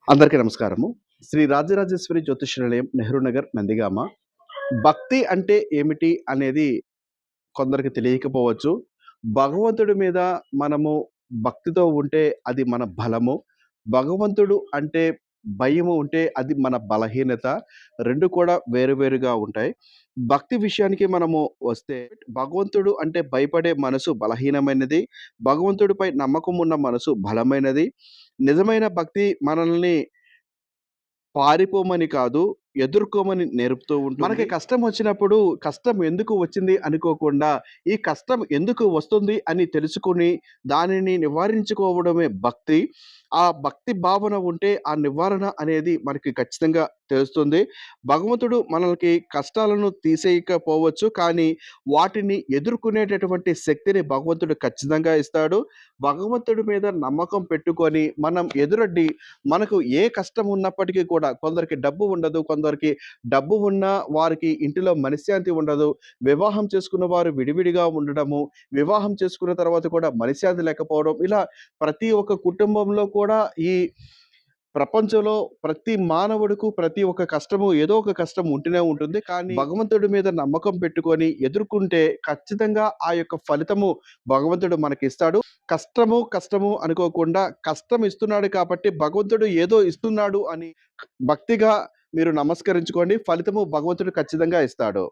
అందరికీ నమస్కారము. శ్రీ రాజరాజేశ్వరి జ్యోతిష నిలయం, నెహ్రూ నగర్, నందిగామ. భక్తి అంటే ఏమిటి అనేది కొందరికి తెలియకపోవచ్చు. భగవంతుడి మీద మనము భక్తితో ఉంటే అది మన బలము. భగవంతుడు అంటే భయము ఉంటే అది మన బలహీనత. 2 కూడా వేరు వేరుగా ఉంటాయి. భక్తి విషయానికి మనము వస్తే భగవంతుడు అంటే భయపడే మనసు బలహీనమైనది. భగవంతుడిపై నమ్మకం ఉన్న మనసు బలమైనది. నిజమైన భక్తి మనల్ని పారిపోమని కాదు, ఎదుర్కోమని నేర్పుతూ ఉంటుంది. మనకి కష్టం వచ్చినప్పుడు, కష్టం ఎందుకు వచ్చింది అనుకోకుండా, ఈ కష్టం ఎందుకు వస్తుంది అని తెలుసుకొని, దానిని నివారించుకోవడమే భక్తి. ఆ భక్తి భావన ఉంటే, ఆ నివారణ అనేది మనకి ఖచ్చితంగా తెలుస్తుంది. భగవంతుడు మనలకి కష్టాలను తీసేయకపోవచ్చు, కానీ వాటిని ఎదుర్కొనేటటువంటి శక్తిని భగవంతుడు ఖచ్చితంగా ఇస్తాడు. భగవంతుడి మీద నమ్మకం పెట్టుకొని, మనం ఎదురొడ్డి మనకు ఏ కష్టం ఉన్నప్పటికీ కూడా కొందరికి డబ్బు ఉండదు. కొందరికి డబ్బు ఉన్నా వారికి ఇంటిలో మనశ్శాంతి ఉండదు. వివాహం చేసుకున్న వారు విడివిడిగా ఉండడము, వివాహం చేసుకున్న తర్వాత కూడా మనశ్శాంతి లేకపోవడం. ఇలా ప్రతి ఒక్క కుటుంబంలో కూడా ఈ ప్రపంచంలో ప్రతి మానవుడుకు ప్రతి ఒక్క కష్టము ఏదో ఒక కష్టం ఉంటూనే ఉంటుంది. కానీ భగవంతుడి మీద నమ్మకం పెట్టుకొని ఎదుర్కొంటే ఖచ్చితంగా ఆ యొక్క ఫలితము భగవంతుడు మనకిస్తాడు. కష్టము, కష్టము అనుకోకుండా కష్టం ఇస్తున్నాడు కాబట్టి భగవంతుడు ఏదో ఇస్తున్నాడు అని భక్తిగా మీరు నమస్కరించుకోండి. ఫలితము భగవంతుడు ఖచ్చితంగా ఇస్తాడు.